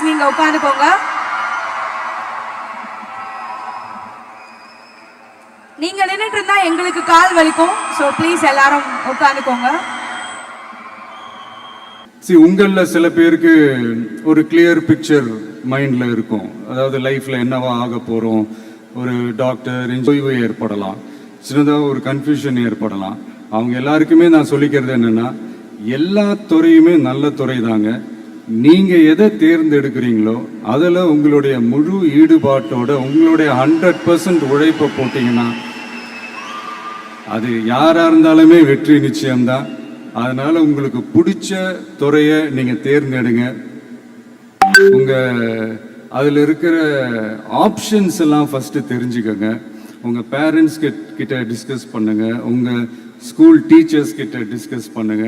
நீங்க உட்காந்துக்கோங்க. நீங்க நின்னுட்டு இருந்தா எங்களுக்கு கால் வலிக்கும். ஸோ ப்ளீஸ் எல்லாரும் உட்காந்துக்கோங்க. உங்கள சில பேருக்கு ஒரு கிளியர் பிக்சர் மைண்ட்ல இருக்கும். அதாவது லைஃப்ல என்னவா ஆக போறோம், ஒரு டாக்டர் ஓய்வு ஏற்படலாம், சின்னதாக ஒரு கன்ஃபியூஷன் ஏற்படலாம். அவங்க எல்லாருக்குமே நான் சொல்லிக்கிறது என்னன்னா, எல்லா துறையுமே நல்ல துறை தாங்க. நீங்க எதை தேர்ந்தெடுக்கிறீங்களோ அதில் உங்களுடைய முழு ஈடுபாட்டோட உங்களுடைய 100% உழைப்பை போட்டீங்கன்னா அது யாரா இருந்தாலுமே வெற்றி நிச்சயம்தான். அதனால உங்களுக்கு பிடிச்ச துறையை நீங்க தேர்ந்தெடுங்க. உங்க அதில் இருக்கிற ஆப்ஷன்ஸ் எல்லாம் ஃபர்ஸ்ட் தெரிஞ்சுக்கோங்க. உங்க பேரண்ட்ஸ் கிட்ட டிஸ்கஸ் பண்ணுங்க, உங்க ஸ்கூல் டீச்சர்ஸ் கிட்ட டிஸ்கஸ் பண்ணுங்க.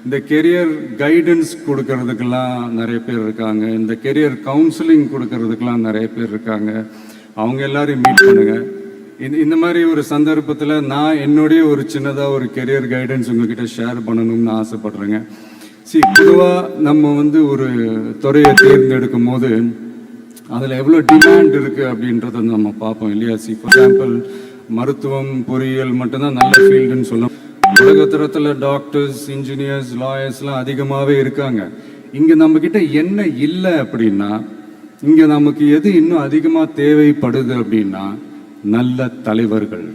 இந்த கெரியர் கைடன்ஸ் கொடுக்கறதுக்கெல்லாம் நிறைய பேர் இருக்காங்க, இந்த கெரியர் கவுன்சிலிங் கொடுக்கறதுக்கெல்லாம் நிறைய பேர் இருக்காங்க. அவங்க எல்லாரையும் மீட் பண்ணுங்க. இந்த மாதிரி ஒரு சந்தர்ப்பத்தில் நான் என்னுடைய ஒரு சின்னதாக ஒரு கெரியர் கைடன்ஸ் உங்ககிட்ட ஷேர் பண்ணணும்னு ஆசைப்படுறேங்க. பொதுவாக நம்ம ஒரு துறையை தேர்ந்தெடுக்கும் போது அதில் எவ்வளோ டிமாண்ட் இருக்குது அப்படின்றத நம்ம பார்ப்போம் இல்லையா. ஃபார் எக்ஸாம்பிள் மருத்துவம், பொறியியல் மட்டும்தான் நல்ல ஃபீல்டுன்னு சொல்லலாம். உலகத்தரத்தில் டாக்டர்ஸ், இன்ஜினியர்ஸ், லாயர்ஸ்லாம் அதிகமாகவே இருக்காங்க. இங்கே நம்மக்கிட்ட என்ன இல்லை அப்படின்னா, இங்கே நமக்கு எது இன்னும் அதிகமாக தேவைப்படுது அப்படின்னா நல்ல தலைவர்கள்.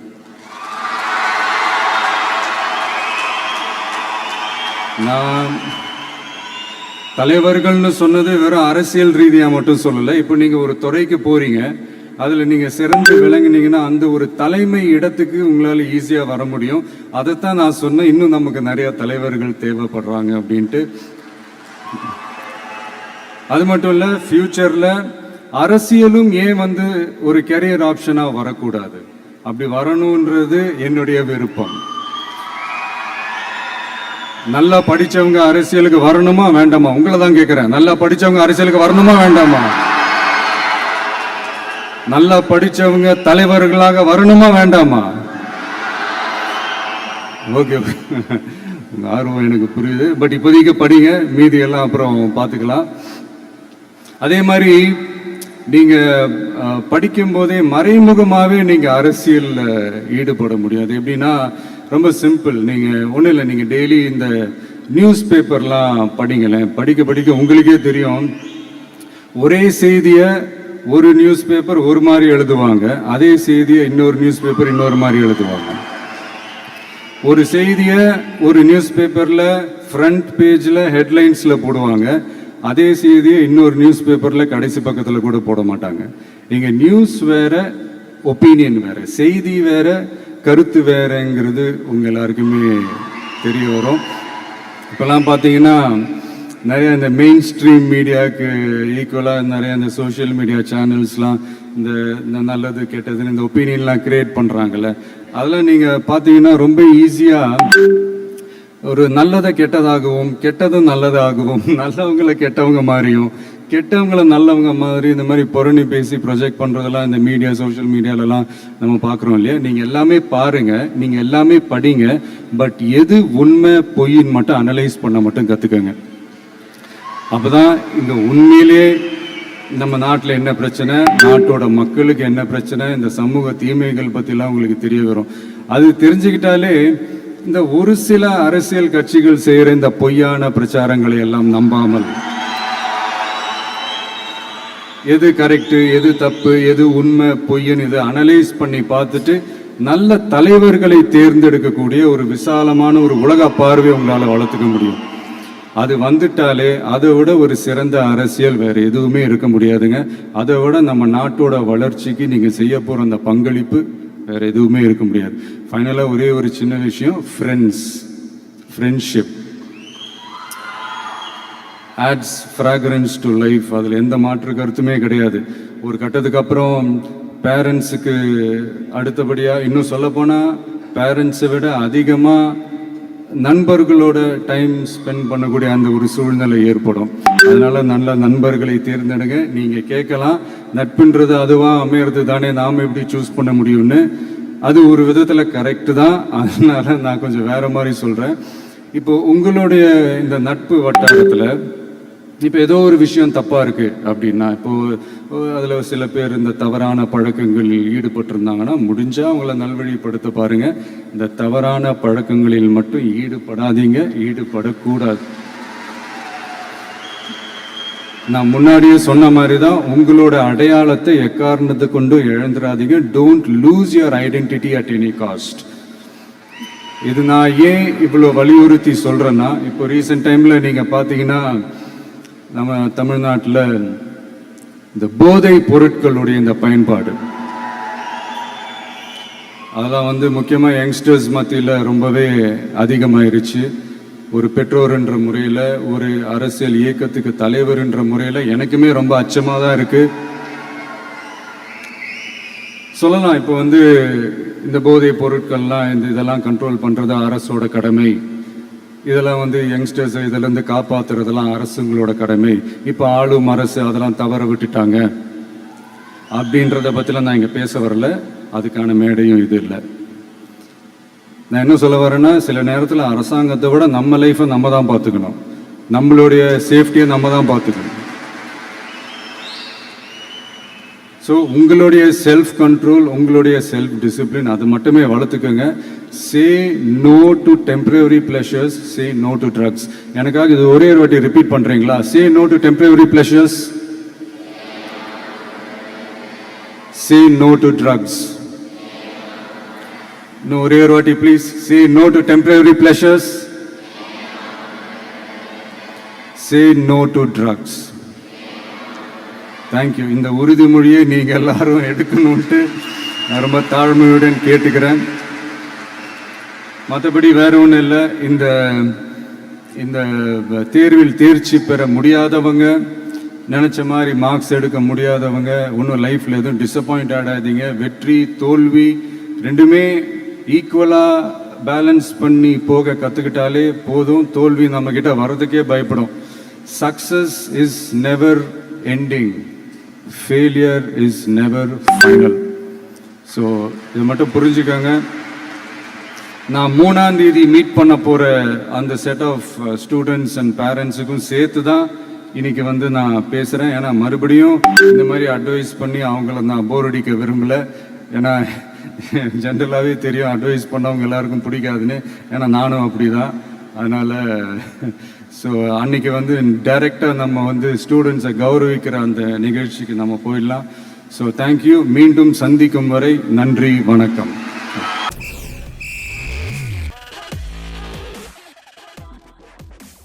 நான் தலைவர்கள்னு சொன்னது வெறும் அரசியல் ரீதியாக மட்டும் சொல்லலை. இப்போ நீங்கள் ஒரு துறைக்கு போறீங்க, அதில் நீங்கள் சிறந்து விளங்கினீங்கன்னா அந்த ஒரு தலைமை இடத்துக்கு உங்களால் ஈஸியாக வர முடியும். அதைத்தான் நான் சொன்னேன், இன்னும் நமக்கு நிறைய தலைவர்கள் தேவைப்படுறாங்க அப்படின்ட்டு. அது மட்டும் இல்லை, ஃபியூச்சரில் அரசியலும் ஏன் ஒரு கெரியர் ஆப்ஷனாக வரக்கூடாது, அப்படி வரணுன்றது என்னுடைய விருப்பம். நல்லா படித்தவங்க அரசியலுக்கு வரணுமா வேண்டாமா? உங்களை தான் கேட்குறேன். நல்லா படித்தவங்க அரசியலுக்கு வரணுமா வேண்டாமா? நல்லா படித்தவங்க தலைவர்களாக வரணுமா வேண்டாமா? ஓகே, ஆர்வம் எனக்கு புரியுது. பட் இப்போதைக்கு படிங்க, மீதி எல்லாம் அப்புறம் பார்த்துக்கலாம். அதே மாதிரி நீங்கள் படிக்கும் போதே மறைமுகமாகவே நீங்கள் அரசியலில் ஈடுபட முடியாது. எப்படின்னா ரொம்ப சிம்பிள். நீங்கள் ஒன்றும் இல்லை, நீங்கள் டெய்லி இந்த நியூஸ் பேப்பர்லாம் படிங்களேன். படிக்க படிக்க உங்களுக்கே தெரியும், ஒரே செய்தியை ஒரு நியூஸ் பேப்பர் ஒரு மாதிரி எழுதுவாங்க, அதே செய்தியை இன்னொரு நியூஸ் பேப்பர் இன்னொரு மாதிரி எழுதுவாங்க. ஒரு செய்தியை ஒரு நியூஸ் பேப்பரில் ஃப்ரண்ட் பேஜில் ஹெட்லைன்ஸில் போடுவாங்க, அதே செய்தியை இன்னொரு நியூஸ் பேப்பரில் கடைசி பக்கத்தில் கூட போட மாட்டாங்க. இங்கே நியூஸ் வேற, ஒப்பீனியன் வேற, செய்தி வேற, கருத்து வேறங்கிறது உங்கள் எல்லாருக்குமே தெரிய வரும். இப்போல்லாம் பார்த்தீங்கன்னா நிறைய இந்த மெயின் ஸ்ட்ரீம் மீடியாவுக்கு ஈக்குவலாக நிறைய இந்த சோஷியல் மீடியா சேனல்ஸ்லாம் இந்த நல்லது கெட்டதுன்னு இந்த ஒப்பீனியன்லாம் கிரியேட் பண்ணுறாங்கல்ல. அதெல்லாம் நீங்கள் பார்த்தீங்கன்னா ரொம்ப ஈஸியாக ஒரு நல்லதை கெட்டதாகவும் கெட்டதும் நல்லதாகவும் நல்லவங்களை கெட்டவங்க மாதிரியும் கெட்டவங்களை நல்லவங்க மாதிரி இந்த மாதிரி புரணி பேசி ப்ரொஜெக்ட் பண்ணுறதெல்லாம் இந்த மீடியா, சோஷியல் மீடியாலலாம் நம்ம பார்க்குறோம் இல்லையா. நீங்கள் எல்லாமே பாருங்கள், நீங்கள் எல்லாமே படிங்க, பட் எது உண்மை பொய்ன்னு மட்டும் அனலைஸ் பண்ண மட்டும் கற்றுக்கங்க. அப்போ தான் இந்த உண்மையிலே நம்ம நாட்டில் என்ன பிரச்சனை, நாட்டோட மக்களுக்கு என்ன பிரச்சனை, இந்த சமூக தீமைகள் பற்றிலாம் உங்களுக்கு தெரிய வரும். அது தெரிஞ்சுக்கிட்டாலே இந்த ஒரு சில அரசியல் கட்சிகள் செய்கிற இந்த பொய்யான பிரச்சாரங்களை எல்லாம் நம்பாமல் எது கரெக்டு, எது தப்பு, எது உண்மை பொய்ன்னு இதை அனலைஸ் பண்ணி பார்த்துட்டு நல்ல தலைவர்களை தேர்ந்தெடுக்கக்கூடிய ஒரு விசாலமான ஒரு உலக பார்வை உங்களால் வளர்த்துக்க முடியும். அது வந்துட்டாலே அதை விட ஒரு சிறந்த அரசியல் வேறு எதுவுமே இருக்க முடியாதுங்க. அதை விட நம்ம நாட்டோட வளர்ச்சிக்கு நீங்கள் செய்ய போகிற அந்த பங்களிப்பு வேறு எதுவுமே இருக்க முடியாது. ஃபைனலாக ஒரே ஒரு சின்ன விஷயம், friendship adds fragrance to life. அதில் எந்த மாற்று கருத்துமே கிடையாது. ஒரு கட்டத்துக்கு அப்புறம் பேரண்ட்ஸுக்கு அடுத்தபடியாக, இன்னும் சொல்லப்போனால் பேரண்ட்ஸை விட அதிகமாக நண்பர்களோட டைம் ஸ்பெண்ட் பண்ணக்கூடிய அந்த ஒரு சூழ்நிலை ஏற்படும். அதனால நல்ல நண்பர்களை தேர்ந்தெடுங்க. நீங்கள் கேட்கலாம், நட்புன்றது அதுவாக அமையிறது தானே, நாம் எப்படி சூஸ் பண்ண முடியும்னு. அது ஒரு விதத்தில் கரெக்டு தான். அதனால நான் கொஞ்சம் வேற மாதிரி சொல்கிறேன். இப்போ உங்களுடைய இந்த நட்பு வட்டாரத்தில் இப்போ ஏதோ ஒரு விஷயம் தப்பாக இருக்குது அப்படின்னா, இப்போது அதில் சில பேர் இந்த தவறான பழக்கங்களில் ஈடுபட்டிருந்தாங்கன்னா முடிஞ்சால் அவங்கள நல்வழிப்படுத்த பாருங்கள். இந்த தவறான பழக்கங்களில் மட்டும் ஈடுபடாதீங்க, ஈடுபடக்கூடாது. நான் முன்னாடியே சொன்ன மாதிரி தான், உங்களோட அடையாளத்தை எக்காரணத்தை கொண்டு இழந்துடாதீங்க. Don't lose your identity at any cost. இது நான் ஏன் இவ்வளோ வலியுறுத்தி சொல்கிறேன்னா, இப்போ ரீசெண்ட் டைமில் நீங்கள் பார்த்தீங்கன்னா நம்ம தமிழ்நாட்டில் இந்த போதை பொருட்களுடைய இந்த பயன்பாடு அதெல்லாம் வந்து முக்கியமாக யங்ஸ்டர்ஸ் மத்தியில் ரொம்பவே அதிகமாயிருச்சு. ஒரு பெற்றோர் என்ற முறையில், ஒரு அரசியல் இயக்கத்துக்கு தலைவர் என்ற முறையில் எனக்குமே ரொம்ப அச்சமாக தான் இருக்குது. சொல்லலாம், இப்போ வந்து இந்த போதை பொருட்கள்லாம் இதெல்லாம் கண்ட்ரோல் பண்ணுறது அரசோட கடமை, இதெல்லாம் வந்து யங்ஸ்டர்ஸ் இதிலேருந்து காப்பாற்றுறதெல்லாம் அரசுங்களோட கடமை. இப்போ ஆளும் அரசு அதெல்லாம் தவற விட்டுட்டாங்க அப்படின்றத பற்றிலாம் நான் இங்கே பேச வரல. அதுக்கான மேடையும் இது இல்லை. நான் என்ன சொல்ல வரேன்னா, சில நேரத்தில் அரசாங்கத்தை விட நம்ம லைஃப்பை நம்ம தான் பார்த்துக்கணும், நம்மளுடைய சேஃப்டியை நம்ம தான் பார்த்துக்கணும். ஸோ உங்களுடைய செல்ஃப் கண்ட்ரோல், உங்களுடைய செல்ஃப் டிசிப்ளின் அது மட்டுமே வளர்த்துக்கோங்க. Say no to temporary pleasures, say no to drugs. எனக்காக இது ஒரே ஒரு வாட்டி ரிப்பீட் பண்ணுறீங்களா? Say no to temporary pleasures, say no to drugs. இன்னும் ஒரே ஒரு வாட்டி please. Say no to temporary pleasures, say no to drugs. Thank you. இந்த உறுதிமொழியை நீங்கள் எல்லாரும் எடுக்கணும்ட்டு நான் ரொம்ப தாழ்மையுடன் கேட்டுக்கிறேன். மற்றபடி வேற ஒன்றும் இல்லை. இந்த தேர்வில் தேர்ச்சி பெற முடியாதவங்க, நினச்ச மாதிரி மார்க்ஸ் எடுக்க முடியாதவங்க ஒன்றும் லைஃப்பில் எதுவும் டிசப்பாயிண்ட் ஆகாதீங்க. வெற்றி தோல்வி ரெண்டுமே ஈக்குவலாக பேலன்ஸ் பண்ணி போக கற்றுக்கிட்டாலே போதும். தோல்வி நம்மக்கிட்ட வர்றதுக்கே பயப்படும். Success is never ending, failure is never final. So இது மட்டும் புரிஞ்சுக்கோங்க. நான் 3ஆம் தேதி மீட் பண்ண போகிற அந்த செட் ஆஃப் ஸ்டூடெண்ட்ஸ் அண்ட் பேரண்ட்ஸுக்கும் சேர்த்து தான் இன்னைக்கு வந்து நான் பேசுகிறேன். ஏன்னா மறுபடியும் இந்த மாதிரி அட்வைஸ் பண்ணி அவங்கள நான் போர் அடிக்க விரும்பலை. ஏன்னா ஜென்ரலாகவே தெரியும் அட்வைஸ் பண்ணவங்க எல்லாருக்கும் பிடிக்காதுன்னு. ஏன்னா நானும் அப்படி தான். அதனால் ஸோ அன்றைக்கி வந்து டைரெக்டாக நம்ம வந்து ஸ்டூடெண்ட்ஸை கௌரவிக்கிற அந்த நிகழ்ச்சிக்கு நம்ம போயிடலாம். So thank you. மீண்டும் சந்திக்கும் வரை நன்றி, வணக்கம்.